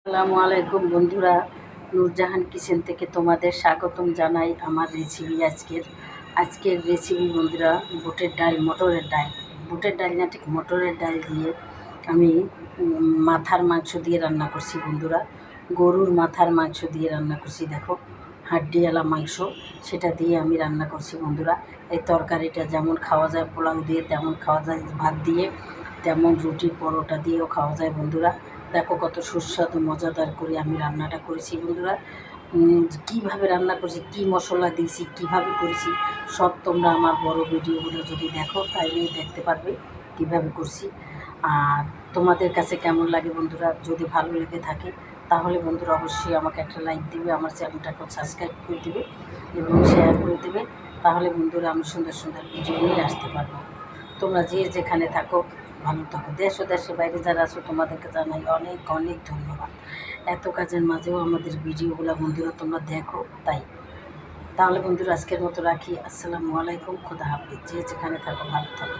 আসসালামু আলাইকুম বন্ধুরা, নূরজাহান কিচেন থেকে তোমাদের স্বাগতম জানাই। আমার রেসিপি আজকের রেসিপি বন্ধুরা, বুটের ডাল না, ঠিক মটরের ডাল দিয়ে আমি মাথার মাংস দিয়ে রান্না করছি বন্ধুরা। গরুর মাথার মাংস দিয়ে রান্না করছি, দেখো হাড্ডিওয়ালা মাংস, সেটা দিয়ে আমি রান্না করছি বন্ধুরা। এই তরকারিটা যেমন খাওয়া যায় পোলাও দিয়ে, তেমন খাওয়া যায় ভাত দিয়ে, তেমন রুটি পরোটা দিয়েও খাওয়া যায় বন্ধুরা। দেখো কত সুস্বাদু মজাদার করে আমি রান্নাটা করেছি বন্ধুরা। কীভাবে রান্না করছি, কী মশলা দিয়েছি, কীভাবে করেছি, সব তোমরা আমার বড় ভিডিওগুলো যদি দেখো তাইলেই দেখতে পারবে কীভাবে করছি। আর তোমাদের কাছে কেমন লাগে বন্ধুরা, যদি ভালো লেগে থাকে তাহলে বন্ধুরা অবশ্যই আমাকে একটা লাইক দেবে, আমার চ্যানেলটাকে সাবস্ক্রাইব করে দেবে এবং শেয়ার করে দেবে। তাহলে বন্ধুরা আমি সুন্দর সুন্দর ভিডিও নিয়ে আসতে পারবো। তোমরা যে যেখানে থাকো ভালো থাকো। দেশ ও দেশের বাইরে যারা আছো তোমাদেরকে জানাই অনেক অনেক ধন্যবাদ। এত কাজের মাঝেও আমাদের ভিডিওগুলো বন্ধুরা তোমরা দেখো, তাই তাহলে বন্ধুরা আজকের মতো রাখি। আসসালামু আলাইকুম, খোদা হাফিজ। যে যেখানে থাকো ভালো থাকো।